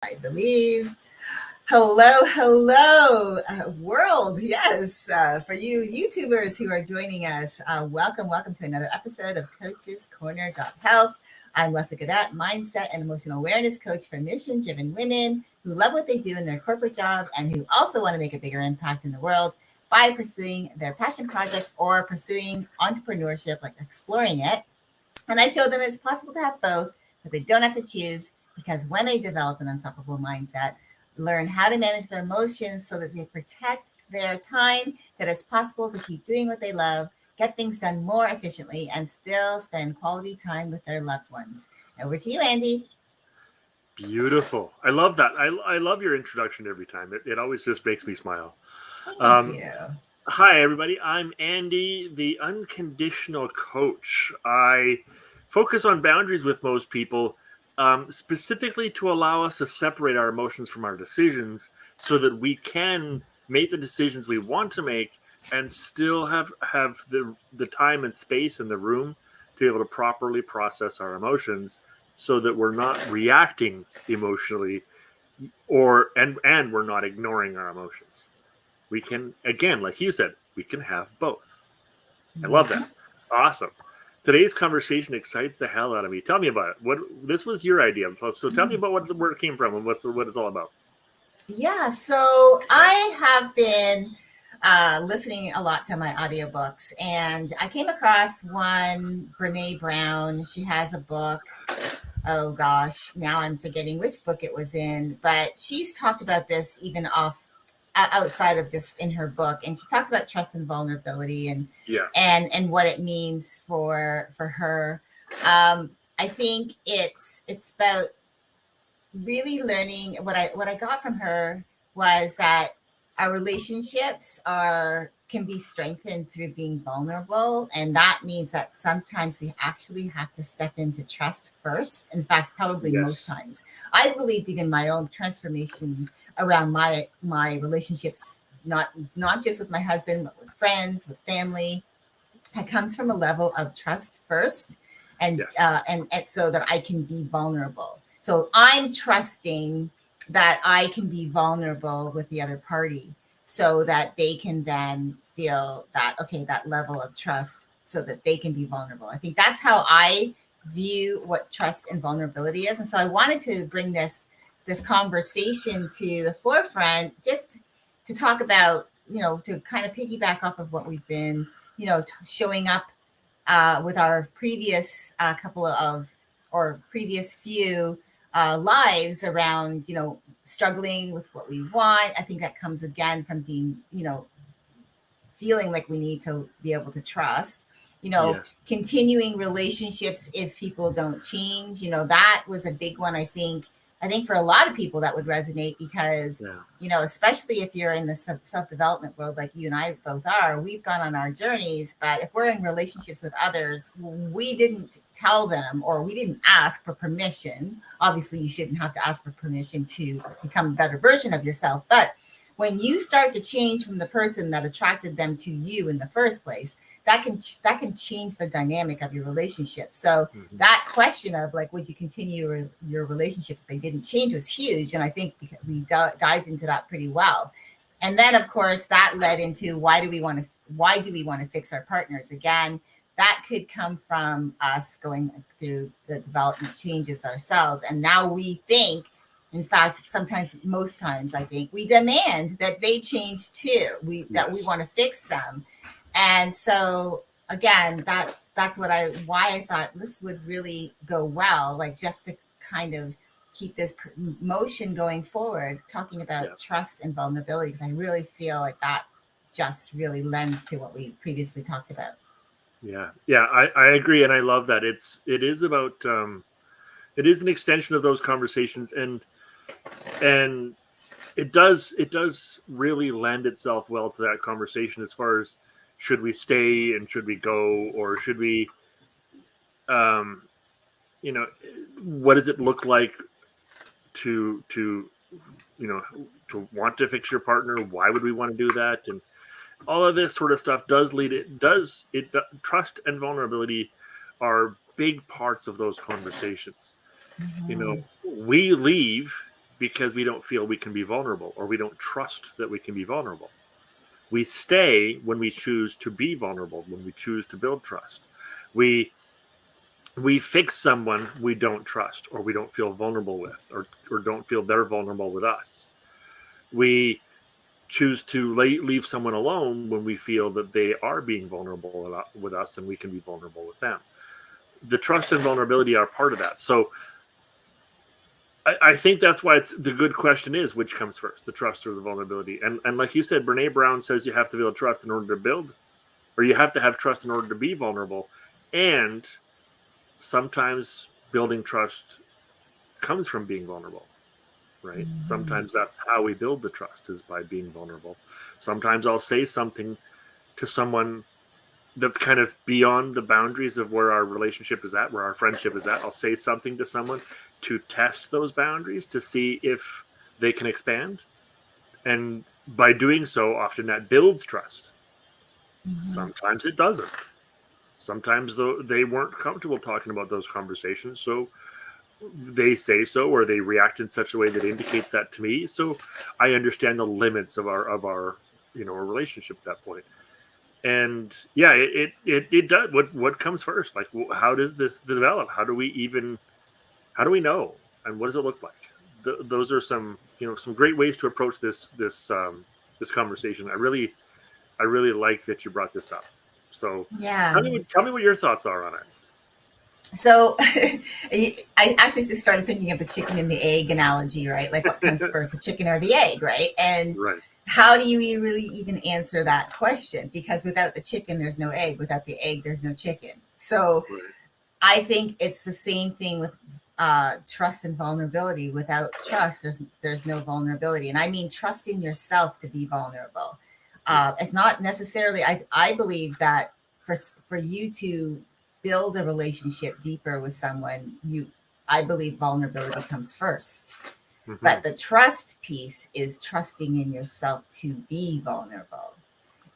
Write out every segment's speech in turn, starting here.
I believe. Hello, world. Yes, for you YouTubers who are joining us, welcome to another episode of CoachesCorner.health. I'm Leslie Cadet, mindset and emotional awareness coach for mission driven women who love what they do in their corporate job and who also want to make a bigger impact in the world by pursuing their passion project or pursuing entrepreneurship, like exploring it. And I show them it's possible to have both, but they don't have to choose because when they develop an unstoppable mindset, learn how to manage their emotions so that they protect their time, that it's possible to keep doing what they love, get things done more efficiently, and still spend quality time with their loved ones. Over to you, Andy. Beautiful. I love that. I love your introduction every time. It always just makes me smile. Thank you. Hi, everybody. I'm Andy, the unconditional coach. I focus on boundaries with most people, specifically to allow us to separate our emotions from our decisions so that we can make the decisions we want to make and still have the time and space and the room to be able to properly process our emotions so that we're not reacting emotionally and we're not ignoring our emotions. We can, again, like you said, we can have both. I love that. Awesome. Today's conversation excites the hell out of me. Tell me about it. This was your idea. So tell me about where it came from and what it's all about. Yeah, so I have been listening a lot to my audiobooks, and I came across one, Brene Brown. She has a book. Oh gosh, now I'm forgetting which book it was in, but she's talked about this even outside of just in her book, and she talks about trust and vulnerability Yeah. and what it means for her. I think it's about really learning. What I got from her was that our relationships are can be strengthened through being vulnerable, and that means that sometimes we actually have to step into trust first. In fact, probably most Yes. times. I believed even my own transformation around my relationships, not just with my husband but with friends, with family. It comes from a level of trust first, and Yes. and so that I can be vulnerable. So I'm trusting that I can be vulnerable with the other party, so that they can then feel that, okay, that level of trust, so that they can be vulnerable. I think that's how I view what trust and vulnerability is, and so I wanted to bring this conversation to the forefront, just to talk about, to kind of piggyback off of what we've been, showing up with our previous couple of or previous few lives around, struggling with what we want. I think that comes again from being, feeling like we need to be able to trust, Yes. continuing relationships if people don't change. That was a big one. I think for a lot of people that would resonate because, Yeah. especially if you're in the self-development world like you and I both are. We've gone on our journeys, but if we're in relationships with others, we didn't tell them or we didn't ask for permission. Obviously, you shouldn't have to ask for permission to become a better version of yourself, but when you start to change from the person that attracted them to you in the first place, that can change the dynamic of your relationship. So Mm-hmm. that question of, like, would you continue your relationship if they didn't change, was huge, and I think we dived into that pretty well. And then, of course, that led into why do we want to fix our partners again. That could come from us going through the development changes ourselves, and now we think, in fact, sometimes, most times, I think we demand that they change too. That we Yes. want to fix them. And so again, that's why I thought this would really go well, like, just to kind of keep this motion going forward, talking Yeah. about trust and vulnerability, because I really feel like that just really lends to what we previously talked about. Yeah. Yeah. I agree, and I love that. It is about it is an extension of those conversations, and it does really lend itself well to that conversation as far as should we stay and should we go, or should we um you know what does it look like to you know to want to fix your partner? Why would we want to do that? And all of this sort of stuff does lead it trust and vulnerability are big parts of those conversations. Mm-hmm. We leave because we don't feel we can be vulnerable, or we don't trust that we can be vulnerable. We stay when we choose to be vulnerable, when we choose to build trust. We fix someone we don't trust, or we don't feel vulnerable with, or don't feel they're vulnerable with us. We choose to leave someone alone when we feel that they are being vulnerable with us and we can be vulnerable with them. The trust and vulnerability are part of that. So I think that's why it's the good question is, which comes first, the trust or the vulnerability? And like you said, Brene Brown says you have to build trust in order to build, or you have to have trust in order to be vulnerable. And sometimes building trust comes from being vulnerable, right? Mm-hmm. Sometimes that's how we build the trust, is by being vulnerable. Sometimes I'll say something to someone that's kind of beyond the boundaries of where our relationship is at, where our friendship is at. I'll say something to someone to test those boundaries, to see if they can expand. And by doing so, often that builds trust. Mm-hmm. Sometimes it doesn't. Sometimes they weren't comfortable talking about those conversations, so they say so, or they react in such a way that indicates that to me. So I understand the limits of our our relationship at that point. And yeah, it does. What comes first? Like, how does this develop? How do we know? And what does it look like? Those are some great ways to approach this conversation. I really like that you brought this up. So yeah, tell me what your thoughts are on it. So I actually just started thinking of the chicken and the egg analogy, right? Like, what comes first, the chicken or the egg, right? And right. How do you really even answer that question? Because without the chicken, there's no egg. Without the egg, there's no chicken. So right. I think it's the same thing with trust and vulnerability. Without trust, there's no vulnerability. And I mean, trust in yourself to be vulnerable. It's not necessarily, I believe that for you to build a relationship deeper with someone, I believe vulnerability comes first. Mm-hmm. But the trust piece is trusting in yourself to be vulnerable.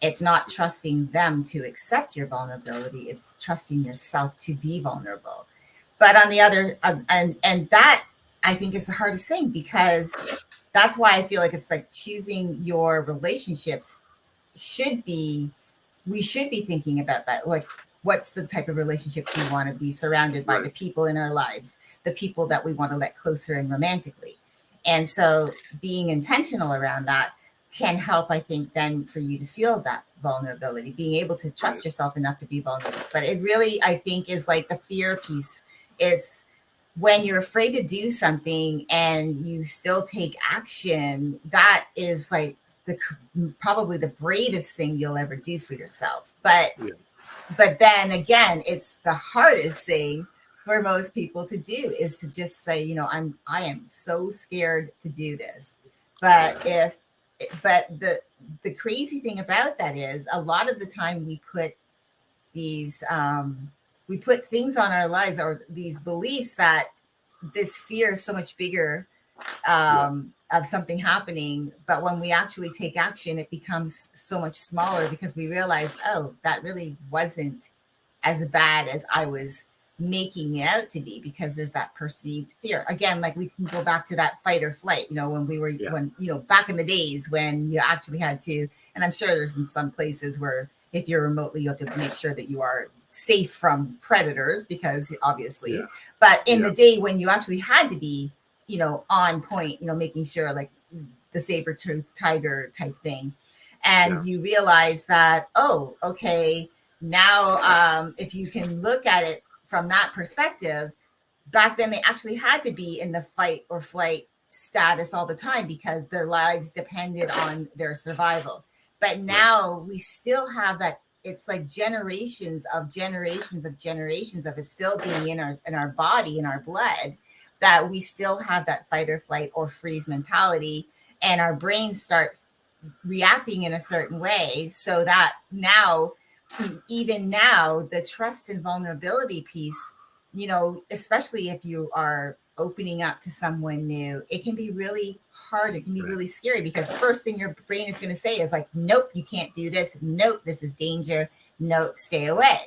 It's not trusting them to accept your vulnerability. It's trusting yourself to be vulnerable. But on the other, and that I think is the hardest thing, because that's why I feel like it's like choosing your relationships we should be thinking about that. Like, what's the type of relationships we want to be surrounded by, right. The people in our lives, the people that we want to let closer and romantically. And so being intentional around that can help, I think, then for you to feel that vulnerability, being able to trust right. yourself enough to be vulnerable. But it really, I think, is like the fear piece. It's when you're afraid to do something and you still take action, that is like probably the bravest thing you'll ever do for yourself. But then again, it's the hardest thing for most people to do, is to just say, I am so scared to do this. But the crazy thing about that is, a lot of the time we put these things on our lives, or these beliefs, that this fear is so much bigger of something happening. But when we actually take action, it becomes so much smaller, because we realize, oh, that really wasn't as bad as I was making it out to be, because there's that perceived fear. Again, like, we can go back to that fight or flight, when we were, when, back in the days when you actually had to, and I'm sure there's in some places where if you're remotely, you have to make sure that you are safe from predators, because obviously, but in the day when you actually had to be, on point, making sure, like the saber-toothed tiger type thing. And you realize that, oh, okay, now if you can look at it from that perspective, back then they actually had to be in the fight or flight status all the time, because their lives depended on their survival. But now we still have that. It's like generations of it still being in our body, in our blood, that we still have that fight or flight or freeze mentality, and our brains start reacting in a certain way, so that now, even now, the trust and vulnerability piece, especially if you are opening up to someone new, it can be really hard. It can be really scary, because the first thing your brain is going to say is like, nope, you can't do this. Nope, this is danger. Nope, stay away.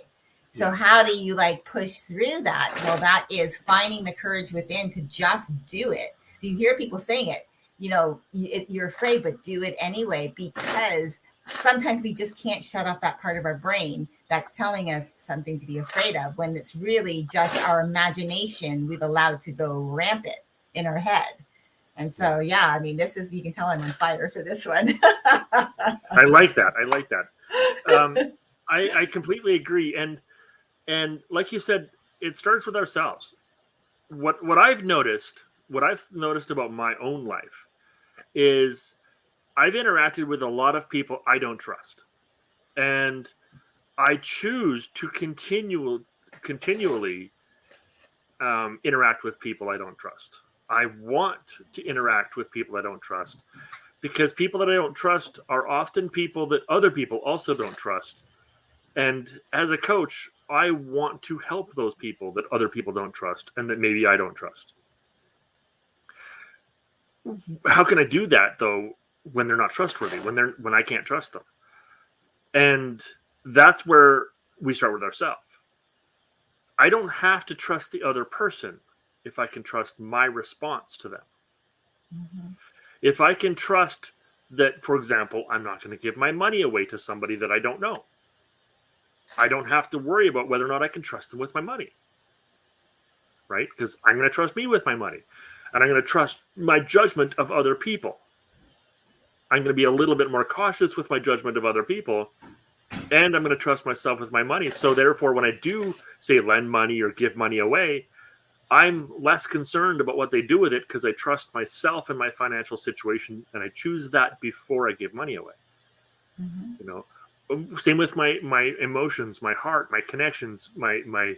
So how do you push through that? Well, that is finding the courage within to just do it, you hear people saying it, you're afraid, but do it anyway, because sometimes we just can't shut off that part of our brain that's telling us something to be afraid of, when it's really just our imagination we've allowed to go rampant in our head. And so, yeah, I mean, you can tell I'm on fire for this one. I like that. I completely agree. And like you said, it starts with ourselves. What I've noticed about my own life is I've interacted with a lot of people I don't trust. And I choose to continually interact with people I don't trust. I want to interact with people I don't trust, because people that I don't trust are often people that other people also don't trust. And as a coach, I want to help those people that other people don't trust and that maybe I don't trust. How can I do that, though, when they're not trustworthy, when I can't trust them? And that's where we start with ourselves. I don't have to trust the other person if I can trust my response to them. Mm-hmm. If I can trust that, for example, I'm not going to give my money away to somebody that I don't know, I don't have to worry about whether or not I can trust them with my money, right? Because I'm going to trust me with my money, and I'm going to trust my judgment of other people. I'm going to be a little bit more cautious with my judgment of other people, and I'm going to trust myself with my money. So therefore, when I do, say, lend money or give money away, I'm less concerned about what they do with it, because I trust myself and my financial situation, and I choose that before I give money away. Mm-hmm. Same with my emotions, my heart, my connections, my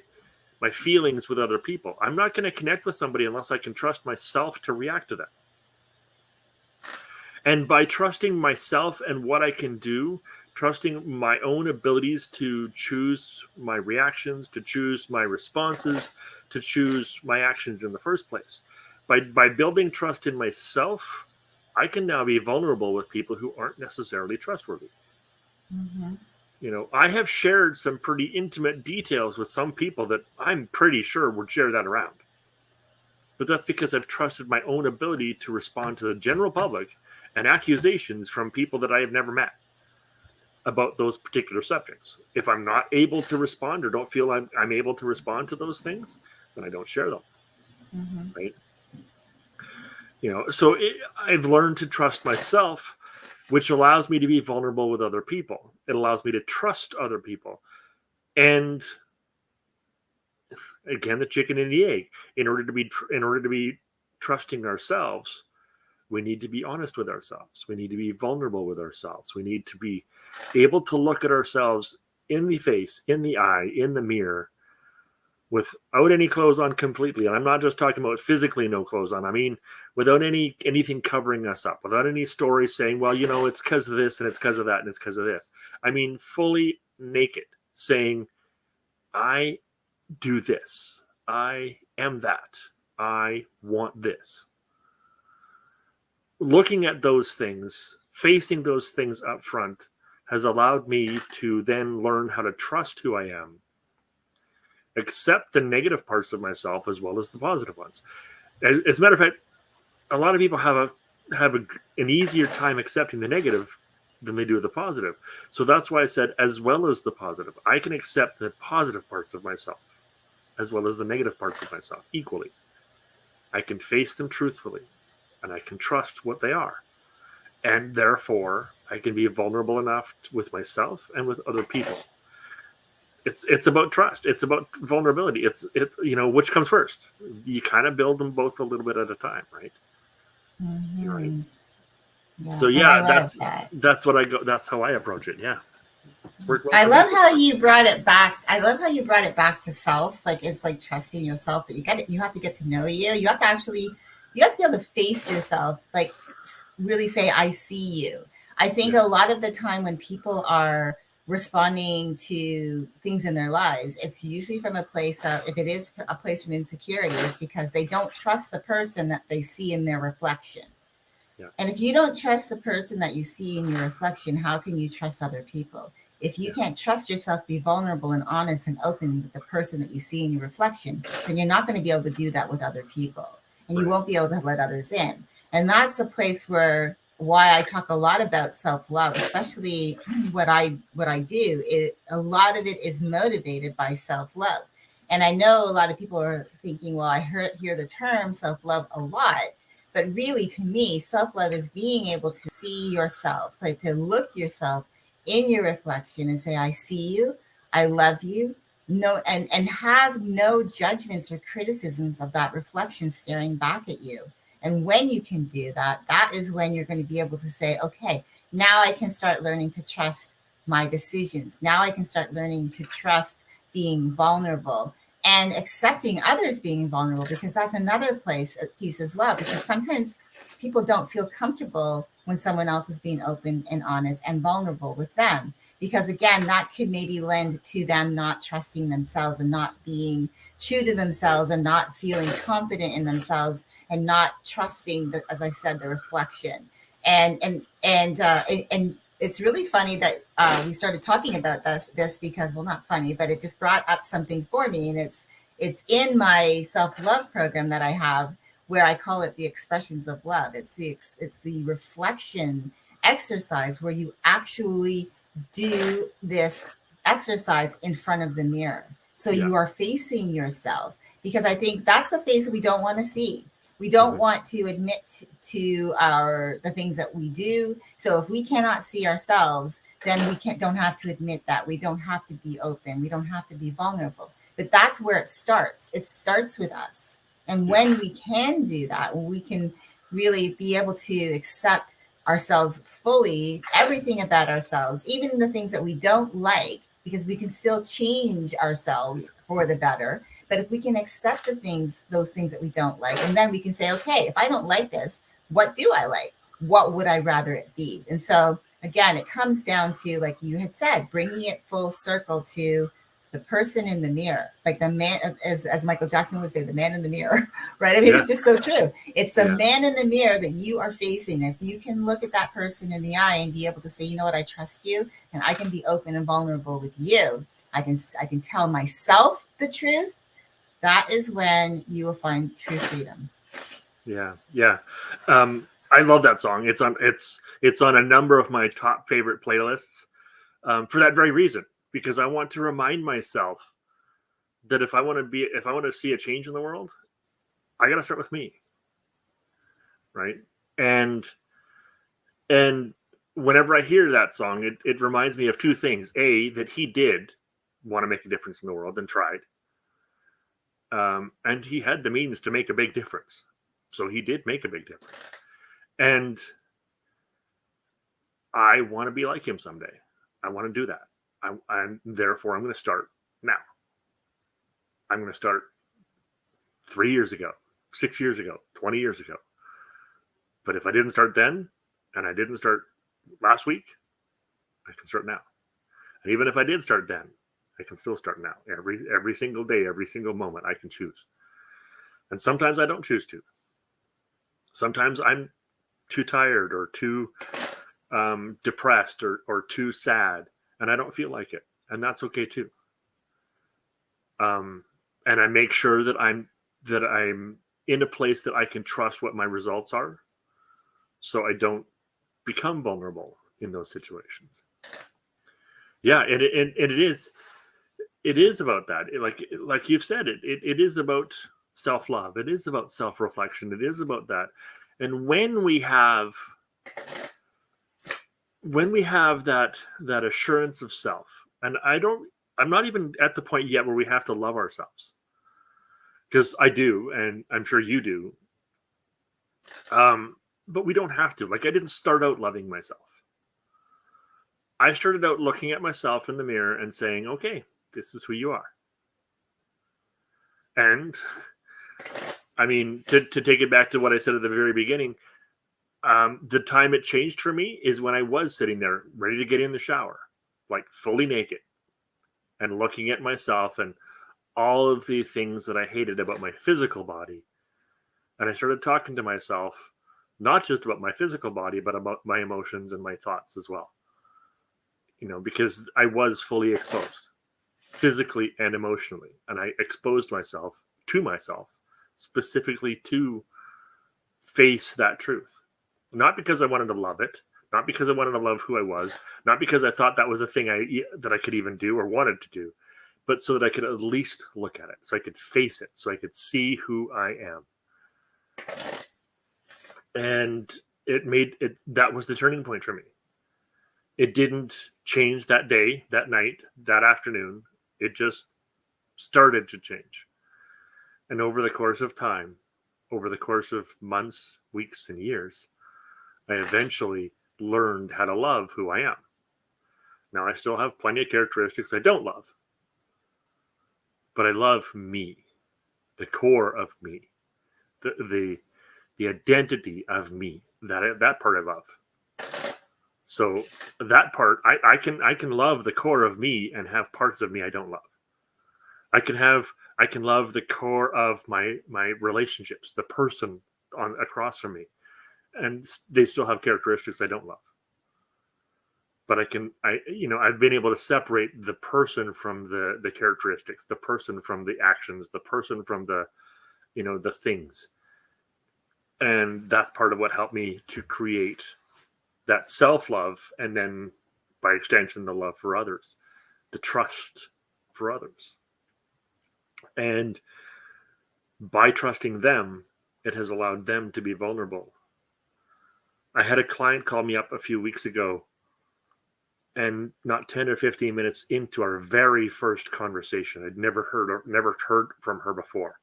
feelings with other people. I'm not going to connect with somebody unless I can trust myself to react to them. And by trusting myself and what I can do, trusting my own abilities to choose my reactions, to choose my responses, to choose my actions in the first place. By building trust in myself, I can now be vulnerable with people who aren't necessarily trustworthy. Mm-hmm. I have shared some pretty intimate details with some people that I'm pretty sure would share that around. But that's because I've trusted my own ability to respond to the general public and accusations from people that I have never met about those particular subjects. If I'm not able to respond or don't feel I'm able to respond to those things, then I don't share them. Mm-hmm. Right? So I've learned to trust myself, which allows me to be vulnerable with other people. It allows me to trust other people. And again, the chicken and the egg. In order to be trusting ourselves, we need to be honest with ourselves. We need to be vulnerable with ourselves. We need to be able to look at ourselves in the face, in the eye, in the mirror, without any clothes on completely. And I'm not just talking about physically no clothes on. I mean, without anything covering us up, without any stories saying, well, it's because of this and it's because of that and it's because of this. I mean, fully naked, saying, I do this. I am that. I want this. Looking at those things, facing those things up front, has allowed me to then learn how to trust who I am, accept the negative parts of myself as well as the positive ones. As a matter of fact, a lot of people have an easier time accepting the negative than they do the positive. So that's why I said, as well as the positive, I can accept the positive parts of myself as well as the negative parts of myself equally. I can face them truthfully, and I can trust what they are. And therefore, I can be vulnerable enough with myself and with other people. It's about trust. It's about vulnerability. It's which comes first. You kind of build them both a little bit at a time, right? Mm-hmm. Right. Yeah. So that's what I go. That's how I approach it. Yeah. I love how you brought it back. I love how you brought it back to self. Like, it's like trusting yourself, but you have to get to know you. You have to be able to face yourself, like really say, I see you. I think a lot of the time when people are responding to things in their lives, it's usually from a place of, if it is a place from insecurity, it's because they don't trust the person that they see in their reflection. Yeah. And if you don't trust the person that you see in your reflection, how can you trust other people? If you can't trust yourself to be vulnerable and honest and open with the person that you see in your reflection, then you're not going to be able to do that with other people. and you won't be able to let others in. And that's the place why I talk a lot about self-love, especially what I do. A lot of it is motivated by self-love. And I know a lot of people are thinking, well, I hear the term self-love a lot. But really, to me, self-love is being able to see yourself, like to look yourself in your reflection and say, I see you, I love you, no, and have no judgments or criticisms of that reflection staring back at you. And when you can do that, that is when you're going to be able to say, okay, now I can start learning to trust my decisions. Now I can start learning to trust being vulnerable and accepting others being vulnerable, because that's another piece as well. Because sometimes people don't feel comfortable when someone else is being open and honest and vulnerable with them. Because again, that could maybe lend to them not trusting themselves and not being true to themselves and not feeling confident in themselves and not trusting the, as I said, the reflection. And it's really funny that we started talking about this because, well, not funny, but it just brought up something for me, and it's in my self-love program that I have, where I call it the expressions of love. It's the reflection exercise where you actually do this exercise in front of the mirror. So you are facing yourself, because I think that's the face that we don't want to see. We don't want to admit to the things that we do. So if we cannot see ourselves, then we don't have to admit that. We don't have to be open. We don't have to be vulnerable. But that's where it starts. It starts with us. And when we can do that, when we can really be able to accept ourselves fully, everything about ourselves, even the things that we don't like, because we can still change ourselves for the better. But if we can accept those things that we don't like, and then we can say, okay, if I don't like this, what do I like? What would I rather it be? And so again, it comes down to, like you had said, bringing it full circle to the person in the mirror, like the man, as Michael Jackson would say, the man in the mirror, right? I mean, it's just so true. It's the man in the mirror that you are facing. If you can look at that person in the eye and be able to say, you know what, I trust you, and I can be open and vulnerable with you. I can tell myself the truth. That is when you will find true freedom. Yeah. I love that song. It's on a number of my top favorite playlists, for that very reason, because I want to remind myself that if I want to see a change in the world, I got to start with me, right? And whenever I hear that song, it reminds me of two things: A, that he did want to make a difference in the world and tried. And he had the means to make a big difference. So he did make a big difference. And I want to be like him someday. I want to do that. Therefore, I'm going to start now. I'm going to start 3 years ago, 6 years ago, 20 years ago. But if I didn't start then, and I didn't start last week, I can start now. And even if I did start then, I can still start now. Every single day, every single moment, I can choose. And sometimes I don't choose to. Sometimes I'm too tired or too depressed or too sad, and I don't feel like it. And that's okay too. And I make sure that I'm in a place that I can trust what my results are, so I don't become vulnerable in those situations. Yeah, and it is about that. Like you've said, it is about self-love. It is about self-reflection. It is about that. And when we have that assurance of self, and I'm not even at the point yet where we have to love ourselves, because I do, and I'm sure you do. But we don't have to. Like, I didn't start out loving myself. I started out looking at myself in the mirror and saying, okay, this is who you are. And I mean, to take it back to what I said at the very beginning, the time it changed for me is when I was sitting there ready to get in the shower, like fully naked, and looking at myself and all of the things that I hated about my physical body. And I started talking to myself, not just about my physical body, but about my emotions and my thoughts as well. Because I was fully exposed physically and emotionally. And I exposed myself to myself, specifically to face that truth. Not because I wanted to love it, not because I wanted to love who I was, not because I thought that was a thing that I could even do or wanted to do, but so that I could at least look at it, so I could face it, so I could see who I am. And that was the turning point for me. It didn't change that day, that night, that afternoon. It just started to change. And over the course of time, over the course of months, weeks, and years, I eventually learned how to love who I am. Now, I still have plenty of characteristics I don't love, but I love me, the core of me, the identity of me. That part I love. So that part, I can love the core of me and have parts of me I don't love. I can love the core of my relationships, the person across from me, and they still have characteristics I don't love. But I've been able to separate the person from the characteristics, the person from the actions, the person from the things. And that's part of what helped me to create that self-love, and then by extension, the love for others, the trust for others. And by trusting them, it has allowed them to be vulnerable. I had a client call me up a few weeks ago, and not 10 or 15 minutes into our very first conversation, I'd never heard from her before.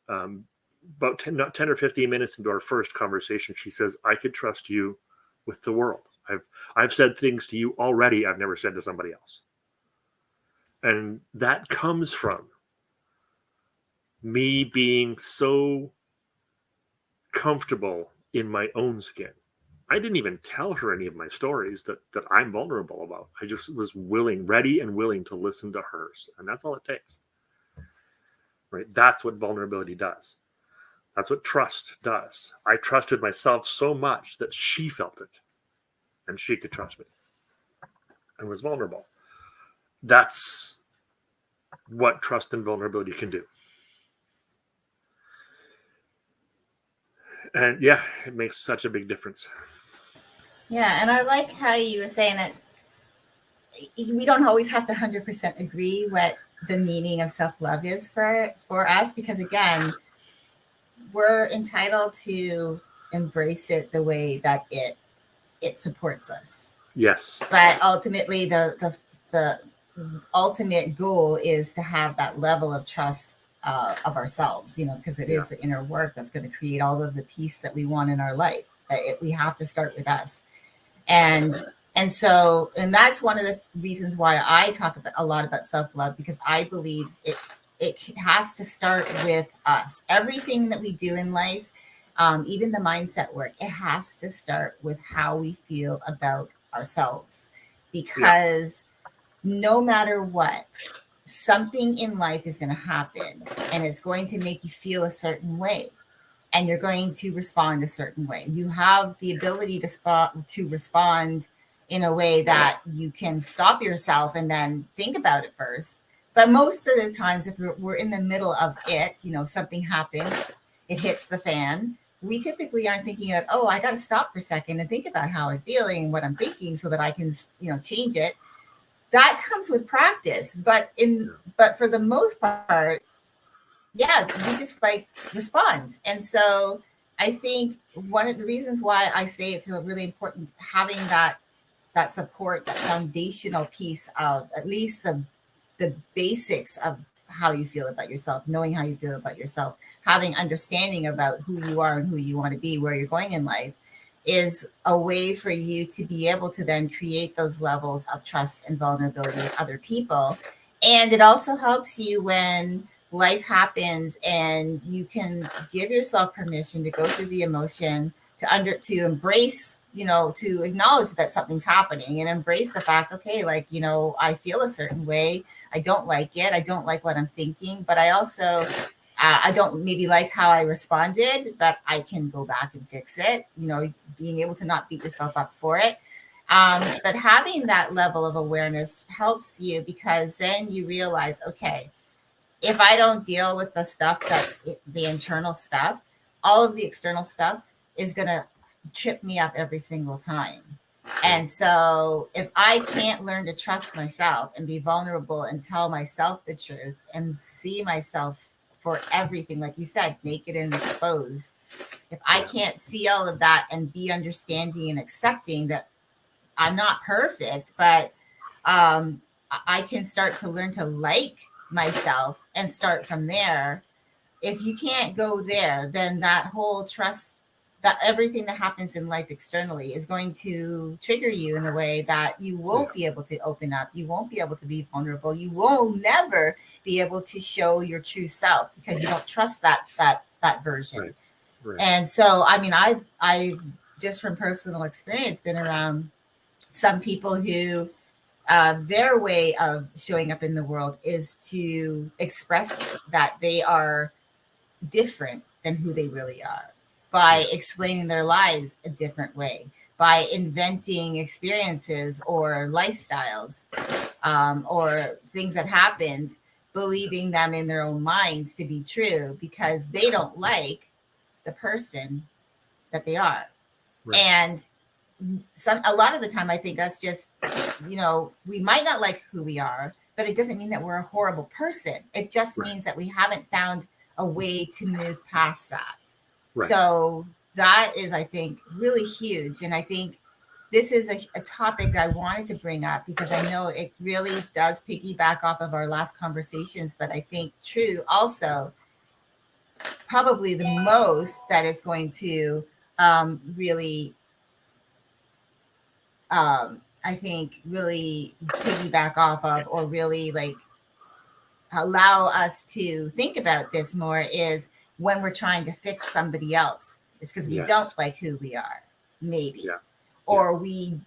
About 10 or 15 minutes into our first conversation, she says, "I could trust you with the world. I've said things to you already I've never said to somebody else." And that comes from me being so comfortable in my own skin. I didn't even tell her any of my stories that I'm vulnerable about. I just was ready and willing to listen to hers. And that's all it takes. Right? That's what vulnerability does. That's what trust does. I trusted myself so much that she felt it, and she could trust me and was vulnerable. That's what trust and vulnerability can do. And yeah, it makes such a big difference. Yeah, and I like how you were saying that we don't always have to 100% agree what the meaning of self-love is for us, because again, we're entitled to embrace it the way that it supports us. Yes. But ultimately, the ultimate goal is to have that level of trust of ourselves, because it is the inner work that's going to create all of the peace that we want in our life. But we have to start with us. And that's one of the reasons why I talk a lot about self-love, because I believe it has to start with us. Everything that we do in life, even the mindset work, it has to start with how we feel about ourselves, because no matter what, something in life is going to happen, and it's going to make you feel a certain way, and you're going to respond a certain way. You have the ability to respond in a way that you can stop yourself and then think about it first. But most of the times, if we're in the middle of it, something happens, it hits the fan, we typically aren't thinking of, I got to stop for a second and think about how I'm feeling and what I'm thinking so that I can, change it. That comes with practice. But for the most part, we just respond. And so I think one of the reasons why I say it's really important having that support, that foundational piece of at least the basics of how you feel about yourself, knowing how you feel about yourself, having understanding about who you are and who you want to be, where you're going in life, is a way for you to be able to then create those levels of trust and vulnerability with other people. And it also helps you when life happens and you can give yourself permission to go through the emotion, to embrace, to acknowledge that something's happening and embrace the fact, okay, I feel a certain way. I don't like it. I don't like what I'm thinking, but I also, I don't maybe like how I responded, but I can go back and fix it, being able to not beat yourself up for it. But having that level of awareness helps you, because then you realize, okay, if I don't deal with the stuff that's the internal stuff, all of the external stuff is going to trip me up every single time. And so if I can't learn to trust myself and be vulnerable and tell myself the truth and see myself for everything, like you said, naked and exposed, if I can't see all of that and be understanding and accepting that I'm not perfect, but I can start to learn to like myself and start from there. If you can't go there, then that whole trust, that everything that happens in life externally is going to trigger you in a way that you won't be able to open up. You won't be able to be vulnerable. You will never be able to show your true self because you don't trust that version. Right. Right. And so, I mean, I've just from personal experience been around some people who their way of showing up in the world is to express that they are different than who they really are by explaining their lives a different way, by inventing experiences or lifestyles or things that happened, believing them in their own minds to be true because they don't like the person that they are. Right. And a lot of the time I think that's just, we might not like who we are, but it doesn't mean that we're a horrible person. It just means that we haven't found a way to move past that. Right. So that is, I think, really huge. And I think this is a topic that I wanted to bring up because I know it really does piggyback off of our last conversations, but I think true also probably the most that it's going to really I think really piggyback off of or really like allow us to think about this more is when we're trying to fix somebody else. It's because we don't like who we are, maybe. Or we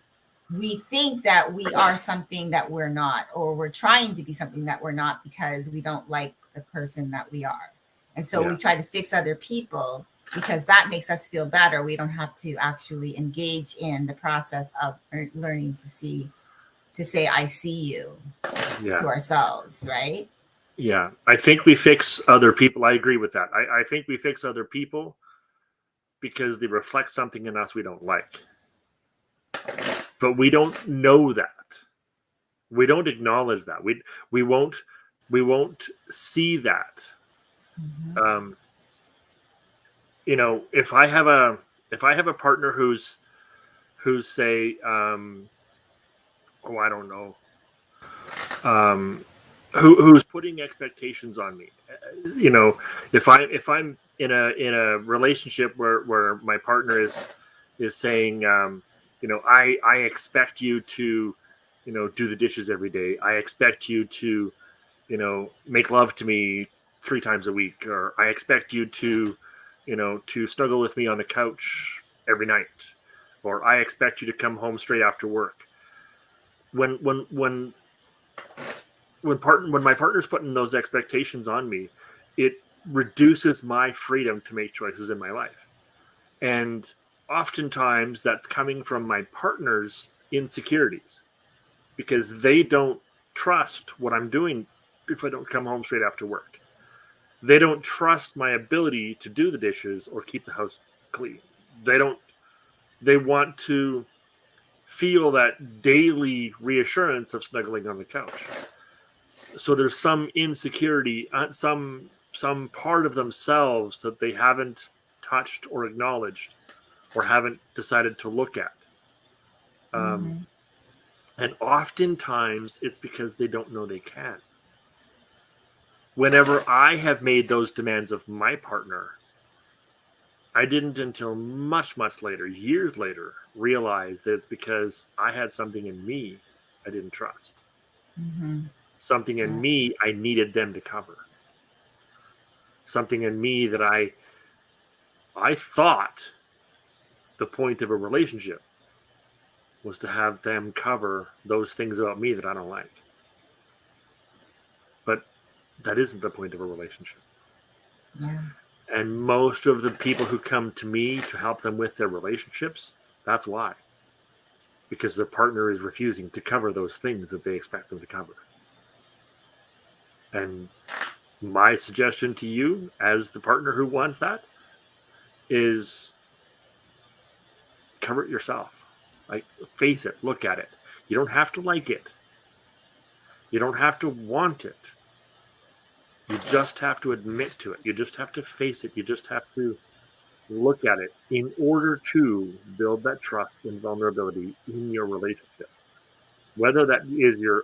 think that we are something that we're not, or we're trying to be something that we're not because we don't like the person that we are. And so we try to fix other people because that makes us feel better. We don't have to actually engage in the process of learning to say, I see you to ourselves, right? Yeah. I think we fix other people. I agree with that. I think we fix other people because they reflect something in us we don't like. But we don't know that. We don't acknowledge that. We won't see that. Mm-hmm. If I have a partner who's say, I don't know, who's putting expectations on me. If I'm in a relationship where my partner is saying, I expect you to, do the dishes every day. I expect you to, make love to me 3 times a week, or I expect you to, to snuggle with me on the couch every night, or I expect you to come home straight after work. When my partner's putting those expectations on me, it reduces my freedom to make choices in my life. And oftentimes that's coming from my partner's insecurities because they don't trust what I'm doing if I don't come home straight after work. They don't trust my ability to do the dishes or keep the house clean. They want to feel that daily reassurance of snuggling on the couch. So there's some insecurity, some part of themselves that they haven't touched or acknowledged or haven't decided to look at. And oftentimes it's because they don't know they can. Whenever I have made those demands of my partner, I didn't until much, much later, years later, realize that it's because I had something in me I didn't trust. Mm-hmm. Something in me I needed them to cover. Something in me that I thought the point of a relationship was to have them cover those things about me that I don't like. But that isn't the point of a relationship. Yeah. And most of the people who come to me to help them with their relationships, that's why. Because their partner is refusing to cover those things that they expect them to cover. And my suggestion to you, as the partner who wants that, is cover it yourself. Like, face it, look at it. You don't have to like it. You don't have to want it. You just have to admit to it. You just have to face it. You just have to look at it in order to build that trust and vulnerability in your relationship. Whether that is your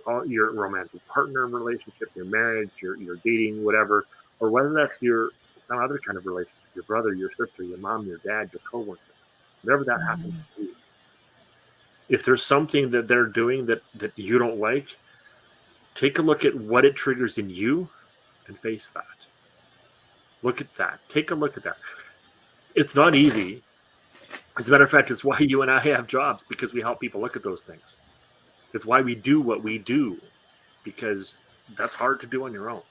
romantic partner relationship, your marriage, your dating, whatever, or whether that's some other kind of relationship, your brother, your sister, your mom, your dad, your coworker, whatever that happens to be. If there's something that they're doing that you don't like, take a look at what it triggers in you and face that. Look at that. Take a look at that. It's not easy. As a matter of fact, it's why you and I have jobs, because we help people look at those things. It's why we do what we do, because that's hard to do on your own.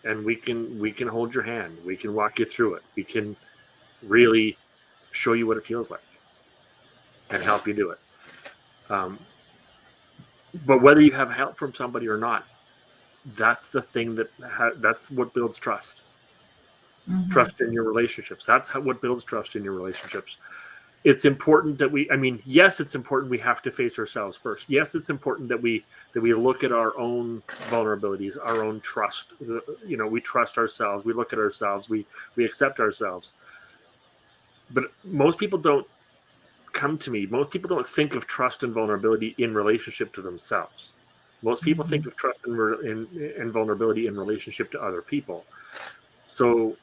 And we can hold your hand. We can walk you through it. We can really show you what it feels like and help you do it. But whether you have help from somebody or not, that's the thing that's what builds trust. Mm-hmm. Trust in your relationships. That's what builds trust in your relationships. It's important that yes, it's important we have to face ourselves first. Yes, it's important that we look at our own vulnerabilities, our own trust. We trust ourselves. We look at ourselves. We accept ourselves. But most people don't come to me. Most people don't think of trust and vulnerability in relationship to themselves. Most people think of trust and vulnerability in relationship to other people. So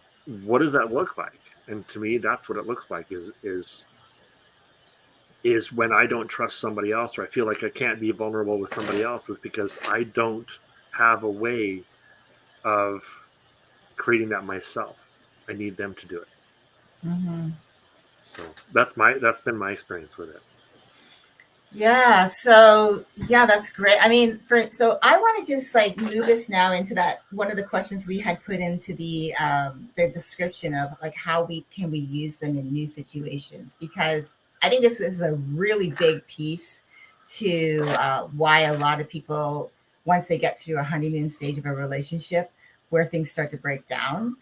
what does that look like? And to me, that's what it looks like is when I don't trust somebody else, or I feel like I can't be vulnerable with somebody else, is because I don't have a way of creating that myself. I need them to do it. Mm-hmm. So that's been my experience with it. Yeah. So yeah, that's great. So I want to just move us now into that one of the questions we had put into the description of how we use them in new situations, because I think this is a really big piece to why a lot of people, once they get through a honeymoon stage of a relationship, where things start to break down,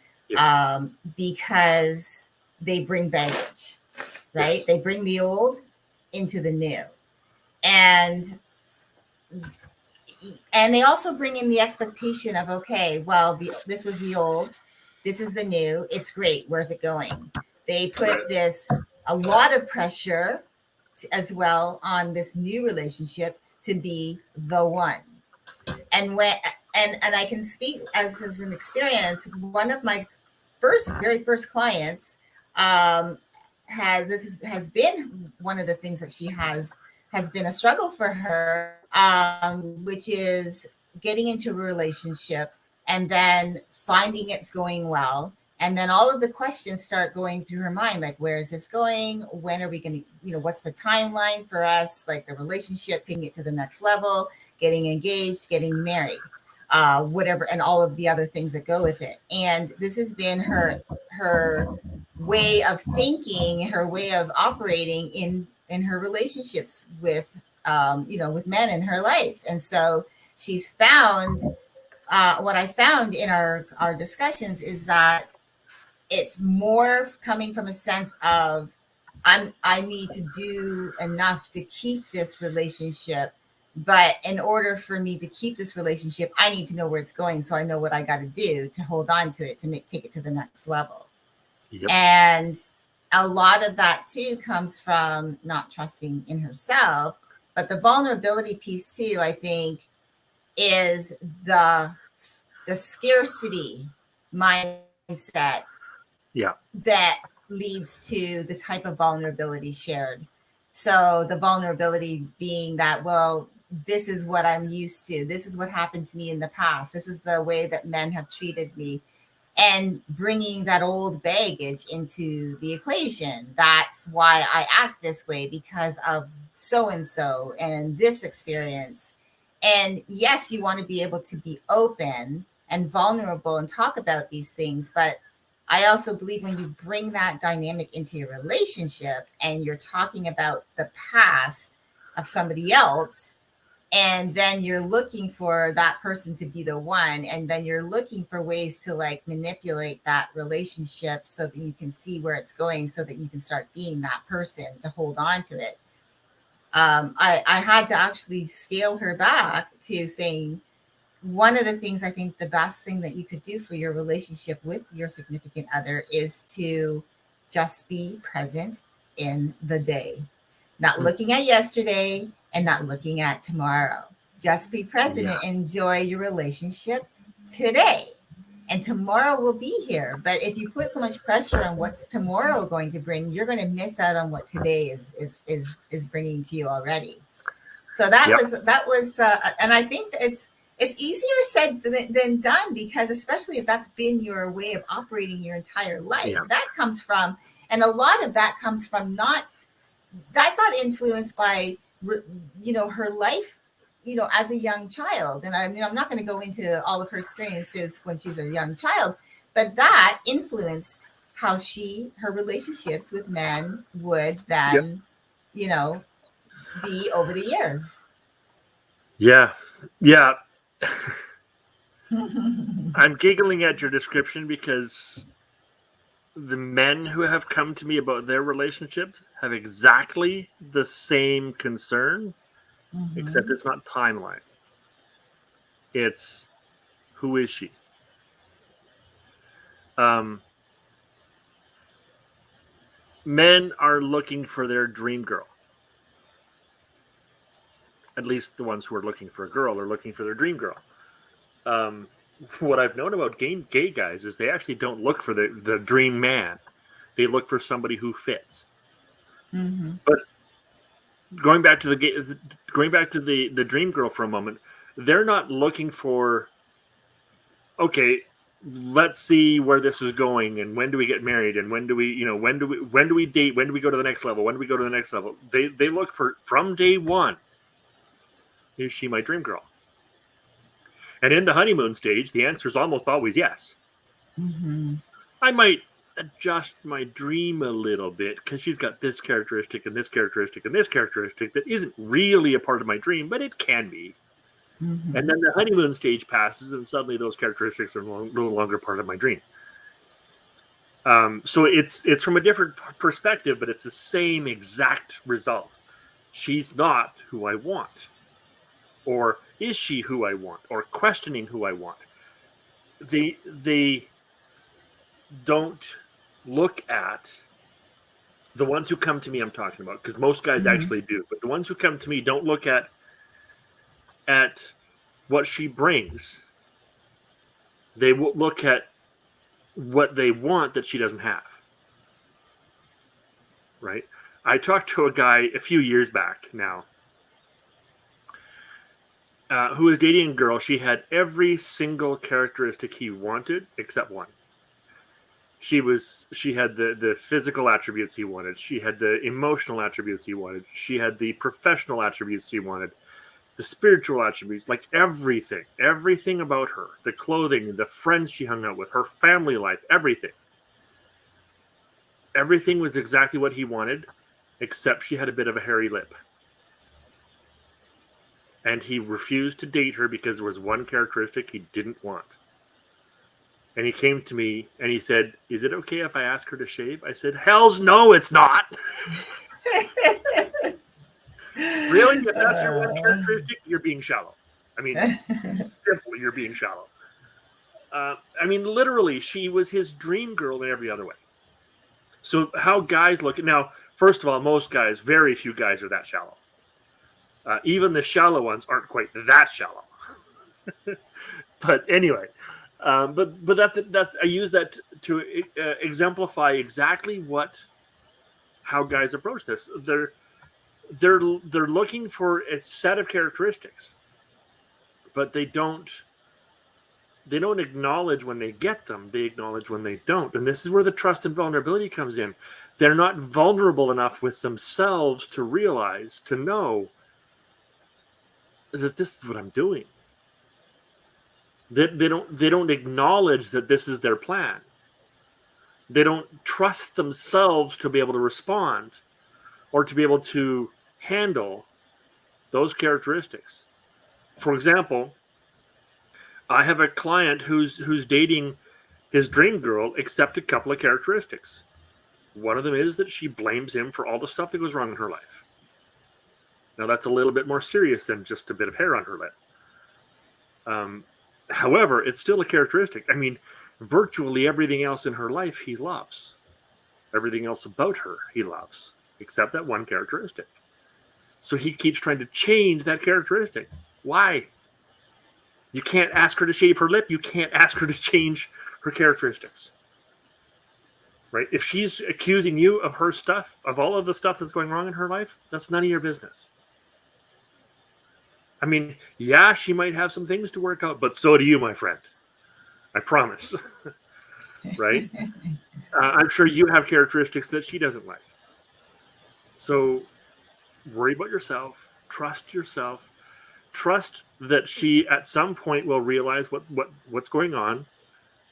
because they bring baggage, right? Yes. They bring the old into the new. And they also bring in the expectation of, okay, well, this was the old, this is the new, it's great, where's it going? They put a lot of pressure as well on this new relationship to be the one. And I can speak as an experience. One of my very first clients has been one of the things that she has been a struggle for her, which is getting into a relationship and then finding it's going well. And then all of the questions start going through her mind, like, where is this going? When are we going to, what's the timeline for us? Like the relationship, taking it to the next level, getting engaged, getting married, whatever, and all of the other things that go with it. And this has been her way of thinking, her way of operating in her relationships with with men in her life. And so she's found what I found in our discussions is that it's more coming from a sense of I need to do enough to keep this relationship, but in order for me to keep this relationship, I need to know where it's going, so I know what I got to do to hold on to it, to take it to the next level. Yep. And a lot of that too comes from not trusting in herself, but the vulnerability piece too, I think, is the scarcity mindset. Yeah. That leads to the type of vulnerability shared. So the vulnerability being that, well, this is what I'm used to. This is what happened to me in the past. This is the way that men have treated me. And bringing that old baggage into the equation. That's why I act this way, because of so-and-so and this experience. And yes, you want to be able to be open and vulnerable and talk about these things. But I also believe when you bring that dynamic into your relationship and you're talking about the past of somebody else, and then you're looking for that person to be the one, and then you're looking for ways to like manipulate that relationship so that you can see where it's going, so that you can start being that person to hold on to it. I had to actually scale her back to saying, one of the things, I think the best thing that you could do for your relationship with your significant other is to just be present in the day, not looking at yesterday and not looking at tomorrow. Just be present and enjoy your relationship today. And tomorrow will be here. But if you put so much pressure on what's tomorrow going to bring, you're going to miss out on what today is bringing to you already. So that was, and I think it's easier said than done, because especially if that's been your way of operating your entire life, that comes from, and a lot of that comes from not, that got influenced by, her life, as a young child. And I mean, I'm not going to go into all of her experiences when she was a young child, but that influenced how her relationships with men would then, be over the years. Yeah. I'm giggling at your description because the men who have come to me about their relationships have exactly the same concern, except it's not timeline. It's, who is she? Men are looking for their dream girl. At least the ones who are looking for a girl are looking for their dream girl. What I've known about gay guys is they actually don't look for the dream man. They look for somebody who fits. But going back to the dream girl for a moment, they're not looking for, okay, let's see where this is going, and when do we get married, and when do we date, when do we go to the next level, when do we go to the next level. They look for, from day one, is she my dream girl? And in the honeymoon stage, the answer is almost always yes. I might adjust my dream a little bit because she's got this characteristic and this characteristic and this characteristic that isn't really a part of my dream, but it can be. And then the honeymoon stage passes, and suddenly those characteristics are no longer part of my dream. So it's from a different perspective, but it's the same exact result. She's not who I want. Or is she who I want? Or questioning who I want. They don't look at the ones who come to me. I'm talking about, because most guys actually do, but the ones who come to me don't look at what she brings. They will look at what they want that she doesn't have. Right? I talked to a guy a few years back now who was dating a girl. She had every single characteristic he wanted except one. She had the physical attributes he wanted. She had the emotional attributes he wanted. She had the professional attributes he wanted. The spiritual attributes, like everything about her, the clothing, the friends she hung out with, her family life, everything was exactly what he wanted, except she had a bit of a hairy lip. And he refused to date her because there was one characteristic he didn't want. And he came to me and he said, "Is it okay if I ask her to shave?" I said, "Hell's no, it's not." Really? If that's your one characteristic, you're being shallow. I mean, simply, you're being shallow. I mean, literally, she was his dream girl in every other way. So how guys look at, now, first of all, most guys, very few guys are that shallow. Even the shallow ones aren't quite that shallow. But anyway, but that's I use that to exemplify exactly how guys approach this. They're looking for a set of characteristics, but they don't acknowledge when they get them. They acknowledge when they don't. And this is where the trust and vulnerability comes in. They're not vulnerable enough with themselves to realize, to know that this is what I'm doing. They don't acknowledge that this is their plan. They don't trust themselves to be able to respond or to be able to handle those characteristics. For example, I have a client who's dating his dream girl, except a couple of characteristics. One of them is that she blames him for all the stuff that goes wrong in her life. Now, that's a little bit more serious than just a bit of hair on her lip. However, it's still a characteristic. I mean, virtually everything else in her life he loves. Everything else about her he loves, except that one characteristic. So he keeps trying to change that characteristic. Why? You can't ask her to shave her lip. You can't ask her to change her characteristics. Right? If she's accusing you of her stuff, of all of the stuff that's going wrong in her life, that's none of your business. I mean, yeah, she might have some things to work out, but so do you, my friend. I promise. Right? I'm sure you have characteristics that she doesn't like. So worry about yourself. Trust that she at some point will realize what's going on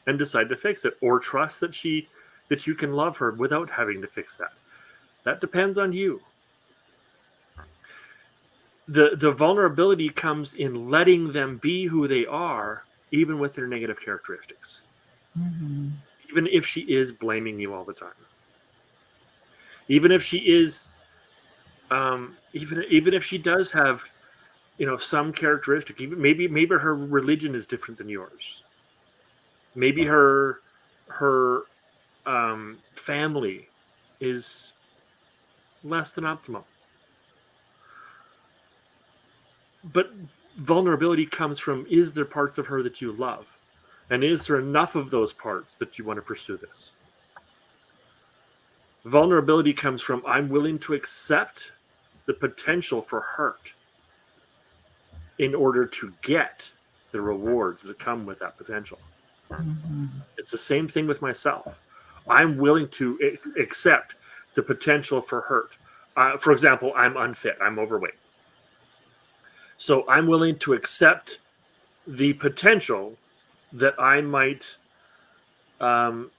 and decide to fix it, or trust that you can love her without having to fix that. That depends on you. The vulnerability comes in letting them be who they are, even with their negative characteristics. Mm-hmm. Even if she is blaming you all the time. Even if she is, even if she does have, some characteristic. Even maybe her religion is different than yours. Maybe her family is less than optimal. But vulnerability comes from, is there parts of her that you love? And is there enough of those parts that you want to pursue this? Vulnerability comes from, I'm willing to accept the potential for hurt in order to get the rewards that come with that potential. Mm-hmm. It's the same thing with myself. I'm willing to accept the potential for hurt. For example, I'm unfit. I'm overweight. So I'm willing to accept the potential that I might, that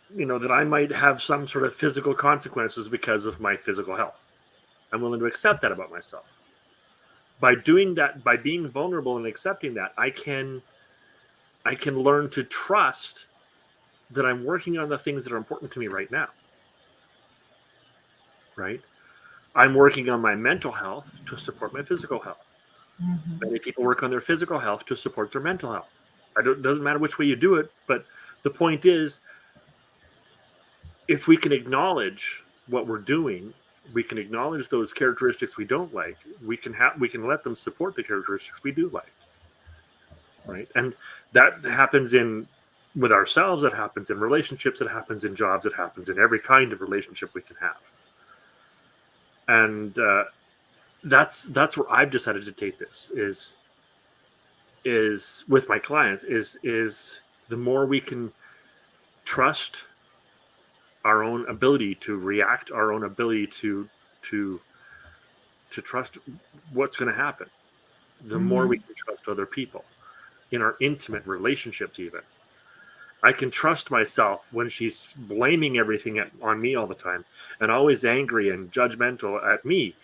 I might have some sort of physical consequences because of my physical health. I'm willing to accept that about myself. By doing that, by being vulnerable and accepting that, I can learn to trust that I'm working on the things that are important to me right now. Right? I'm working on my mental health to support my physical health. Mm-hmm. Many people work on their physical health to support their mental health. It doesn't matter which way you do it, but the point is, if we can acknowledge what we're doing, we can acknowledge those characteristics we don't like. We can let them support the characteristics we do like. Right? And that happens with ourselves, it happens in relationships, it happens in jobs, it happens in every kind of relationship we can have. And that's where I've decided to take this is with my clients is the more we can trust our own ability to react, our own ability to trust what's going to happen, the mm-hmm. more we can trust other people in our intimate relationships. Even I can trust myself when she's blaming everything on me all the time and always angry and judgmental at me.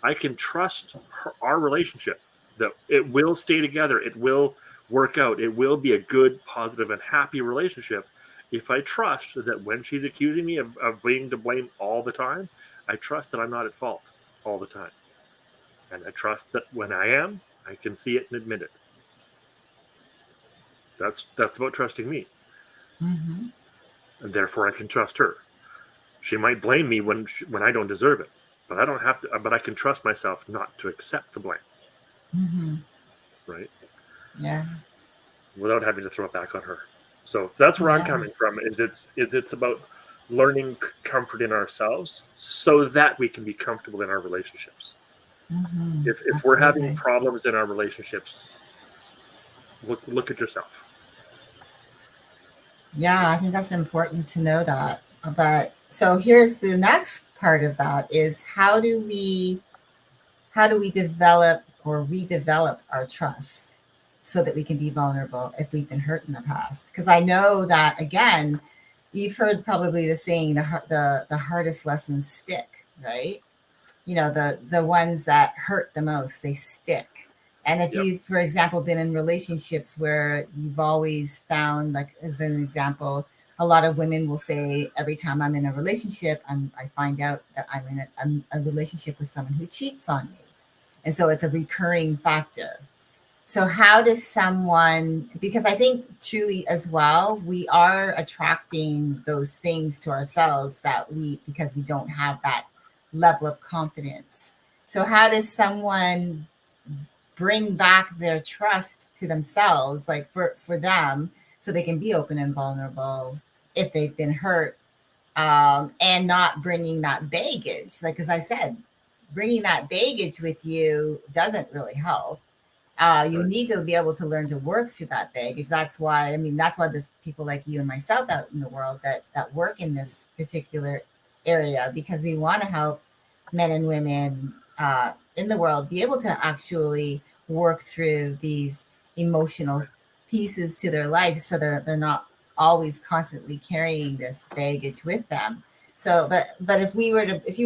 I can trust our relationship that it will stay together. It will work out. It will be a good, positive, and happy relationship if I trust that when she's accusing me of being to blame all the time, I trust that I'm not at fault all the time. And I trust that when I am, I can see it and admit it. That's about trusting me. Mm-hmm. And therefore I can trust her. She might blame me when I don't deserve it, but I don't have to. But I can trust myself not to accept the blame. Mm-hmm. Right? Yeah. Without having to throw it back on her. So that's where I'm coming from. It's about learning comfort in ourselves so that we can be comfortable in our relationships. Mm-hmm. If we're having problems in our relationships, look at yourself. Yeah, I think that's important to know that. But so here's the next part of that is how do we develop or redevelop our trust so that we can be vulnerable if we've been hurt in the past? Because I know that, again, you've heard probably the saying, the hardest lessons stick, right? The ones that hurt the most, they stick. And if Yep. you've, for example, been in relationships where you've always found, like as an example, a lot of women will say, every time I'm in a relationship, I find out that I'm in a relationship with someone who cheats on me. And so it's a recurring factor. So how does someone, because I think truly as well, we are attracting those things to ourselves that because we don't have that level of confidence. So how does someone bring back their trust to themselves, like for them, so they can be open and vulnerable if they've been hurt, and not bringing that baggage, like as I said, bringing that baggage with you doesn't really help. You Right. need to be able to learn to work through that baggage. That's why, I mean, that's why there's people like you and myself out in the world that work in this particular area, because we want to help men and women in the world be able to actually work through these emotional pieces to their lives, so they're not always constantly carrying this baggage with them. So, but if you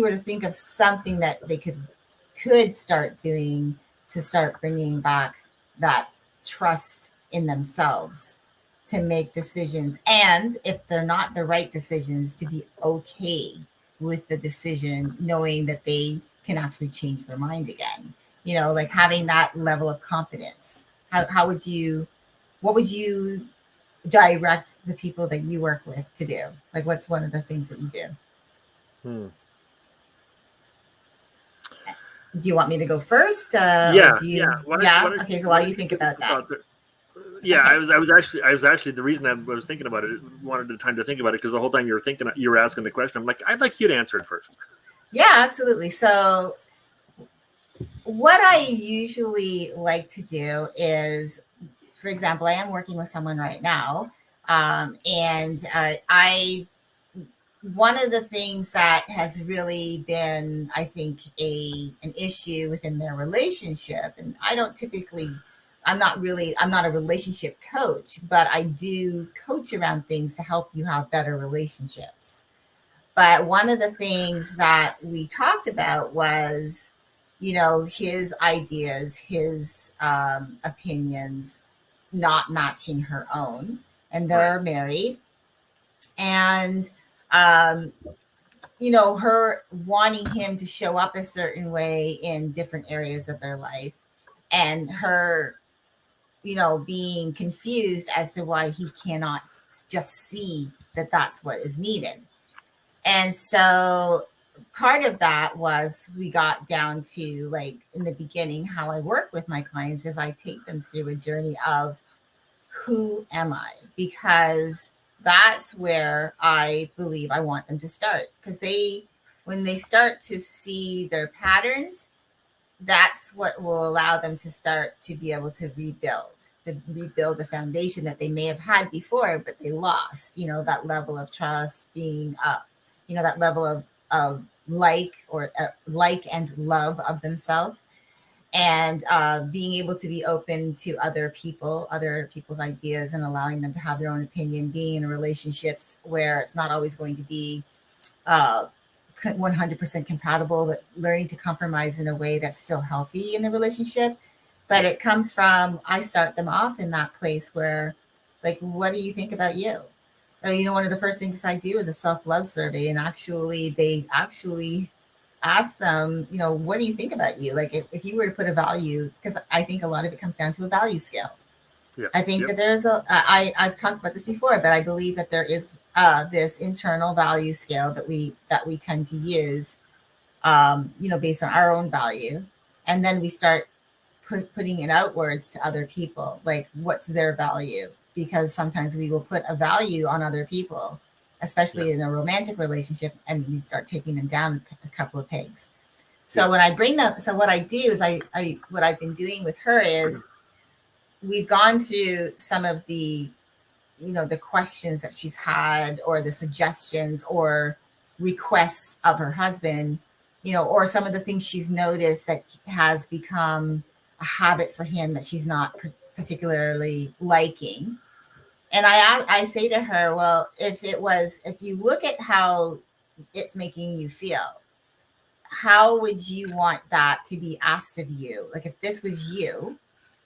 were to think of something that they could start doing to start bringing back that trust in themselves to make decisions, and if they're not the right decisions, to be okay with the decision, knowing that they can actually change their mind again, like having that level of confidence. How would you, what would you direct the people that you work with to do? Like, what's one of the things that you do? Hmm. Do you want me to go first, or Yeah, do yeah. you? Yeah, okay, so Why while don't you you think give me about some that. thought there? Yeah, Okay. I was actually the reason I was thinking about it. Wanted the time to think about it because the whole time you were asking the question, I'm like, I'd like you to answer it first. Yeah, absolutely. So what I usually like to do is, for example, I am working with someone right now, and I one of the things that has really been, I think, an issue within their relationship, and I don't typically, I'm not a relationship coach, but I do coach around things to help you have better relationships. But one of the things that we talked about was, his ideas, his opinions not matching her own. And Right. they're married. And, her wanting him to show up a certain way in different areas of their life. And her, being confused as to why he cannot just see that that's what is needed. And so part of that was, we got down to, like, in the beginning, how I work with my clients is I take them through a journey of, who am I? Because that's where I believe I want them to start. Because when they start to see their patterns, that's what will allow them to start to be able to rebuild the foundation that they may have had before, but they lost, that level of trust, being up, that level of like and love of themselves, and being able to be open to other people's ideas, and allowing them to have their own opinion, being in relationships where it's not always going to be uh, 100% compatible, but learning to compromise in a way that's still healthy in the relationship. But Yeah. it comes from, I start them off in that place where, like, what do you think about you? One of the first things I do is a self-love survey, and they actually ask them, what do you think about you? Like, if you were to put a value, because I think a lot of it comes down to a value scale. Yeah. I think Yep. that I've talked about this before, but I believe that there is this internal value scale that we tend to use, based on our own value. And then we start putting it outwards to other people, like, what's their value? Because sometimes we will put a value on other people, Yeah. especially in a romantic relationship, and we start taking them down a couple of pegs. Yeah. So when I bring them, so what I do is what I've been doing with her is, we've gone through some of the questions that she's had, or the suggestions or requests of her husband, or some of the things she's noticed that has become a habit for him that she's not particularly liking. And I say to her, well, if you look at how it's making you feel, how would you want that to be asked of you? Like, if this was you,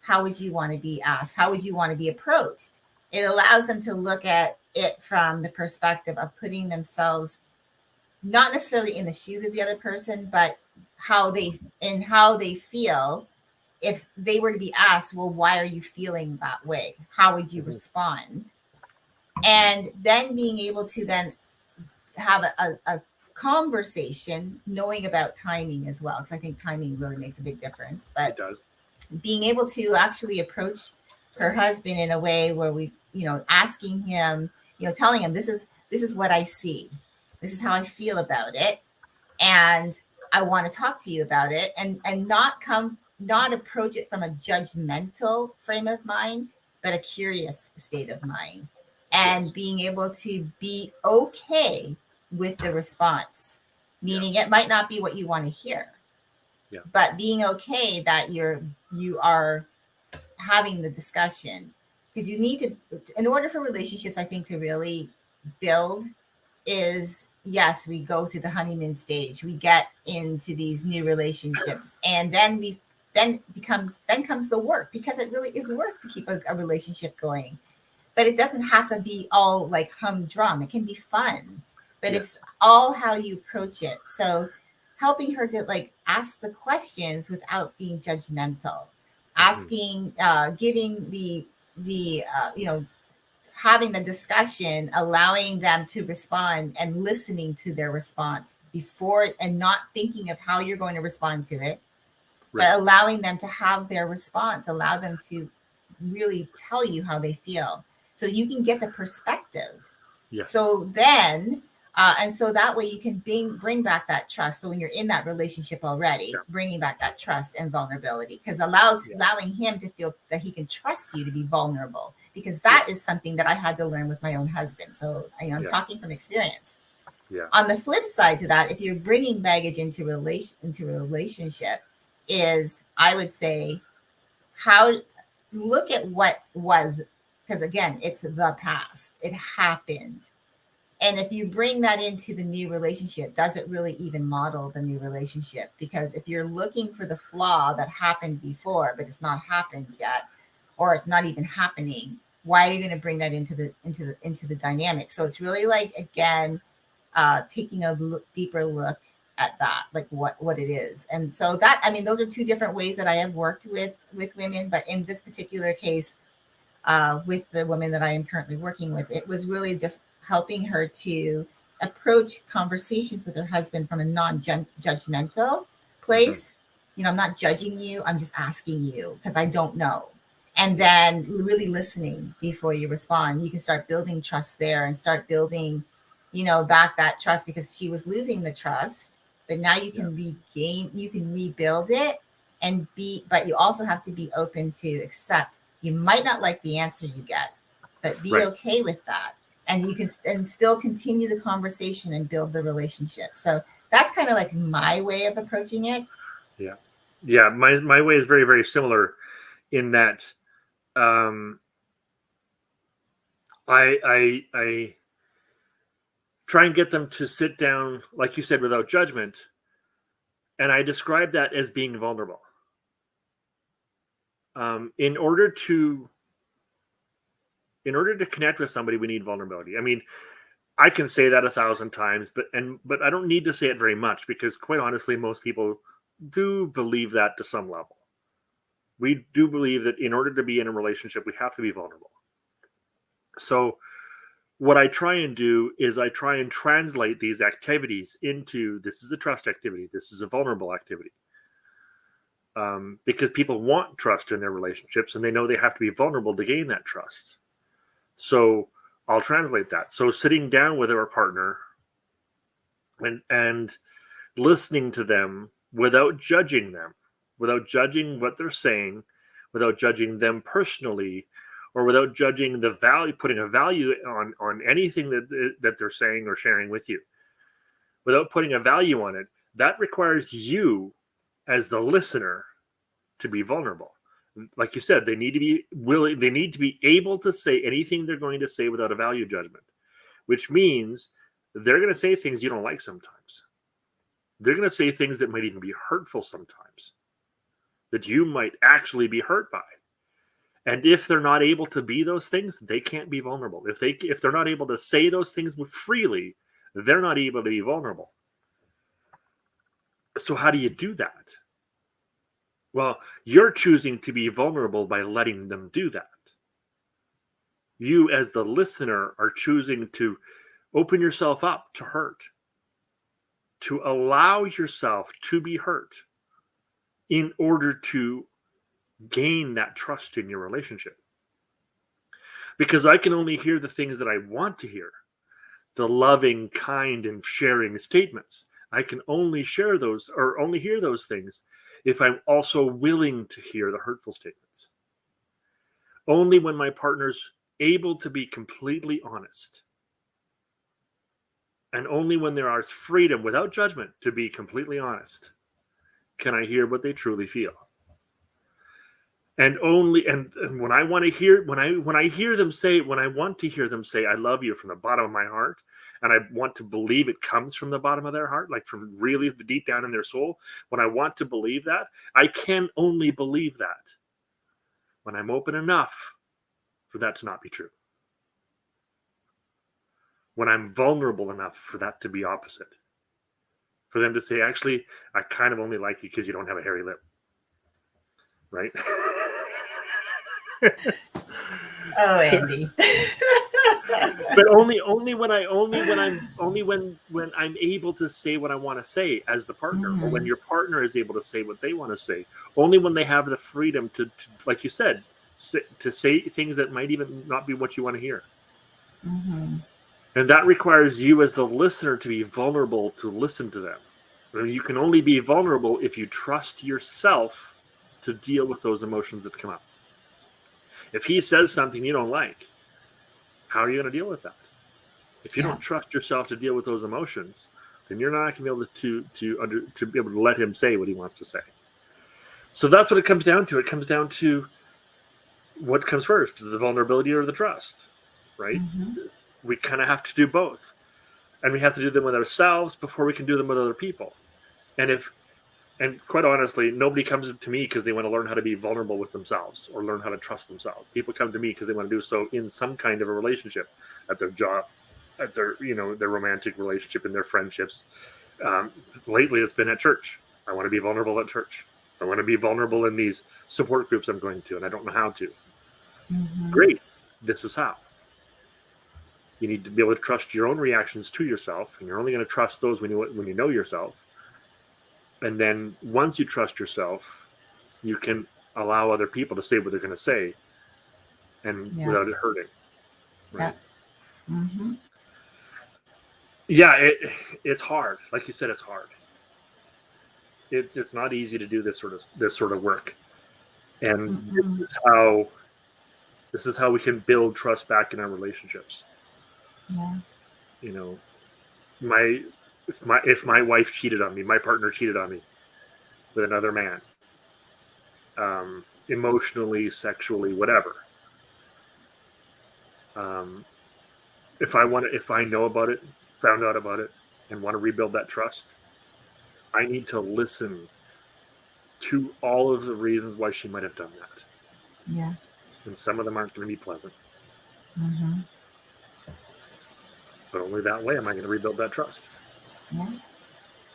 how would you want to be asked? How would you want to be approached? It allows them to look at it from the perspective of putting themselves not necessarily in the shoes of the other person, but how they feel if they were to be asked, well, why are you feeling that way? How would you respond? And then being able to then have a conversation, knowing about timing as well, because I think timing really makes a big difference. But It does. being able to actually approach her husband in a way where we, asking him, telling him this is what I see, this is how I feel about it, and I want to talk to you about it, and not approach it from a judgmental frame of mind, but a curious state of mind, and Yes. being able to be okay with the response, meaning it might not be what you want to hear, but being okay that you are having the discussion, because you need to, in order for relationships, I think, to really build, is, yes, we go through the honeymoon stage, we get into these new relationships, and then comes the work, because it really is work to keep a relationship going. But it doesn't have to be all like humdrum. It can be fun, but it's all how you approach it. So helping her to like ask the questions without being judgmental, asking, giving the having the discussion, allowing them to respond and listening to their response before, and not thinking of how you're going to respond to it, but allowing them to have their response, allow them to really tell you how they feel, so you can get the perspective. So then, and so that way you can bring back that trust. So when you're in that relationship already, bringing back that trust and vulnerability, because allowing him to feel that he can trust you to be vulnerable, because that is something that I had to learn with my own husband. So I'm talking from experience. On the flip side to that, if you're bringing baggage into a relationship, is, I would say, how, look at what was, because again, it's the past, it happened. And if you bring that into the new relationship, does it really even model the new relationship? Because if you're looking for the flaw that happened before, but it's not happened yet, or it's not even happening, why are you going to bring that into the dynamic? So it's really like, again, taking a deeper look at that, like what it is. And so that, I mean, those are two different ways that I have worked with women, but in this particular case, with the woman that I am currently working with, it was really just helping her to approach conversations with her husband from a non-judgmental place. I'm not judging you, I'm just asking you because I don't know. And then really listening before you respond. You can start building trust there and start building, back that trust, because she was losing the trust, but now you can you can rebuild it, but you also have to be open to accept you might not like the answer you get, but be okay with that. And you can still continue the conversation and build the relationship. So that's kind of like my way of approaching it. Yeah. My way is very, very similar in that, I try and get them to sit down, like you said, without judgment. And I describe that as being vulnerable. In order to connect with somebody, we need vulnerability. I mean, I can say that 1,000 times, but I don't need to say it very much, because quite honestly, most people do believe that to some level. We do believe that in order to be in a relationship, we have to be vulnerable. So what I try and do is I try and translate these activities into, this is a trust activity, this is a vulnerable activity. Because people want trust in their relationships, and they know they have to be vulnerable to gain that trust. So I'll translate that. So sitting down with our partner and listening to them without judging them, without judging what they're saying, without judging them personally, or without judging the value, putting a value on anything that they're saying or sharing with you, without putting a value on it. That requires you as the listener to be vulnerable. Like you said, they need to be willing, they need to be able to say anything they're going to say without a value judgment, which means they're going to say things you don't like sometimes. They're going to say things that might even be hurtful sometimes, that you might actually be hurt by. And if they're not able to be those things, they can't be vulnerable. If they're not able to say those things freely, they're not able to be vulnerable. So how do you do that? Well, you're choosing to be vulnerable by letting them do that. You, as the listener, are choosing to open yourself up to hurt, to allow yourself to be hurt in order to gain that trust in your relationship. Because I can only hear the things that I want to hear, the loving, kind, and sharing statements. I can only share those or only hear those things if I'm also willing to hear the hurtful statements. Only when my partner's able to be completely honest, and only when there is freedom without judgment to be completely honest, can I hear what they truly feel. And when I want to hear, when I hear them say, when I want to hear them say, I love you from the bottom of my heart, and I want to believe it comes from the bottom of their heart, like from really deep down in their soul, when I want to believe that, I can only believe that when I'm open enough for that to not be true. When I'm vulnerable enough for that to be opposite. For them to say, actually, I kind of only like you because you don't have a hairy lip. Right? Oh, Andy. But only when I'm able to say what I want to say as the partner, or when your partner is able to say what they want to say. Only when they have the freedom to like you said, to say things that might even not be what you want to hear. And that requires you as the listener to be vulnerable to listen to them. And you can only be vulnerable if you trust yourself to deal with those emotions that come up. If he says something you don't like, how are you going to deal with that? If you don't trust yourself to deal with those emotions, then you're not going to be able to be able to let him say what he wants to say. So that's what it comes down to. It comes down to what comes first, the vulnerability or the trust, right? We kind of have to do both. And we have to do them with ourselves before we can do them with other people. And quite honestly, nobody comes to me because they want to learn how to be vulnerable with themselves or learn how to trust themselves. People come to me because they want to do so in some kind of a relationship, at their job, at their their romantic relationship, in their friendships. Lately, it's been at church. I want to be vulnerable at church. I want to be vulnerable in these support groups I'm going to, and I don't know how to. Great. This is how. You need to be able to trust your own reactions to yourself, and you're only going to trust those when you know yourself. And then once you trust yourself, you can allow other people to say what they're going to say, and without it hurting. Right? Yeah, it's hard. Like you said, it's hard. It's not easy to do this sort of work, and this is how we can build trust back in our relationships. If my wife cheated on me, my partner cheated on me with another man, emotionally, sexually, whatever. If I know about it, found out about it, and want to rebuild that trust, I need to listen to all of the reasons why she might have done that. Yeah. And some of them aren't going to be pleasant. But only that way am I going to rebuild that trust. Yeah,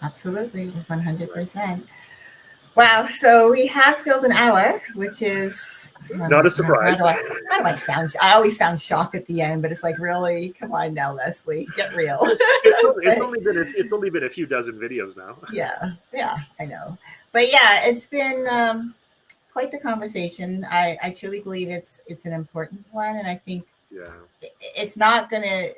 absolutely. 100%. Wow. So we have filled an hour, which is not a surprise. How do I sound? I always sound shocked at the end, but it's like, really? Come on now, Leslie, get real. It's only been a few dozen videos now. Yeah, I know. But yeah, it's been quite the conversation. I truly believe it's an important one, and I think it's not gonna.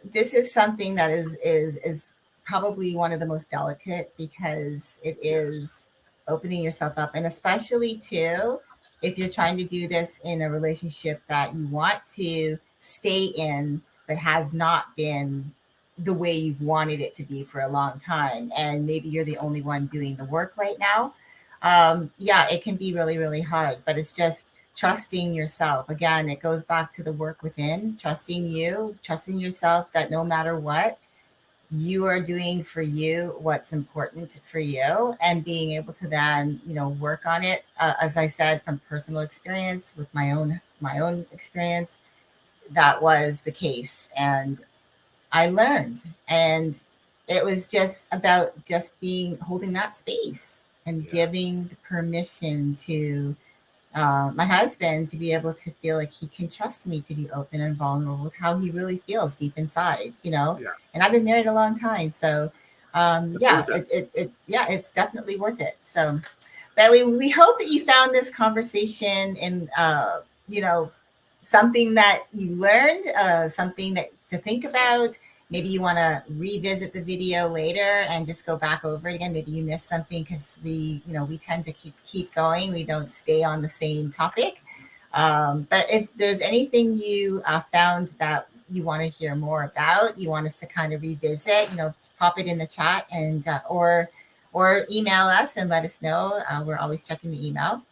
This is something that is probably one of the most delicate, because it is opening yourself up, and especially too, if you're trying to do this in a relationship that you want to stay in, but has not been the way you've wanted it to be for a long time, and maybe you're the only one doing the work right now. It can be really, really hard, but it's just trusting yourself. Again, it goes back to the work within, trusting yourself, that no matter what, you are doing for you what's important for you, and being able to then, work on it. As I said, from personal experience with my own experience, that was the case. And I learned, and it was just about just holding that space and Yeah. giving permission to my husband to be able to feel like he can trust me to be open and vulnerable with how he really feels deep inside, Yeah. And I've been married a long time, so It's yeah, worth it. yeah, it's definitely worth it. So, but we hope that you found this conversation in you know something that you learned, something that to think about. Maybe you want to revisit the video later and just go back over it again. Maybe you missed something, because we tend to keep going. We don't stay on the same topic. But if there's anything you found that you want to hear more about, you want us to kind of revisit, pop it in the chat, and or email us and let us know. We're always checking the email.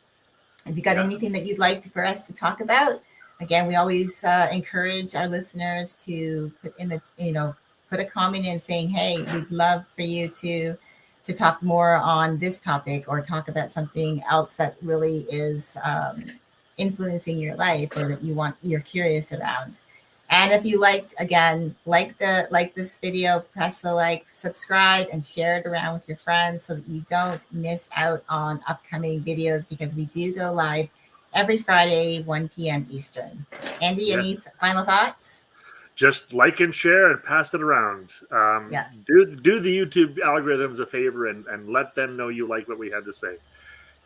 If you got Yeah. anything that you'd like for us to talk about, again, we always encourage our listeners to put a comment in saying, "Hey, we'd love for you to talk more on this topic, or talk about something else that really is influencing your life, or that you're curious around." And if you liked, again, like this video, press the like, subscribe, and share it around with your friends so that you don't miss out on upcoming videos, because we do go live every Friday, 1 p.m. Eastern. Andy, any Yes. final thoughts? Just like and share and pass it around. Yeah. Do the YouTube algorithms a favor and let them know you like what we had to say,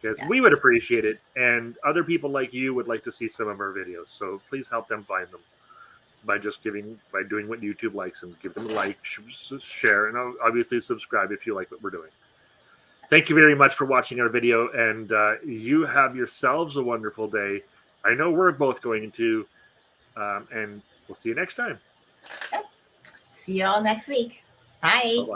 because Yeah. we would appreciate it, and other people like you would like to see some of our videos. So please help them find them by doing what YouTube likes, and give them a like, share, and obviously subscribe if you like what we're doing. Thank you very much for watching our video, and you have yourselves a wonderful day. I know we're both going to, and we'll see you next time. Yep. See you all next week. Bye. Bye-bye.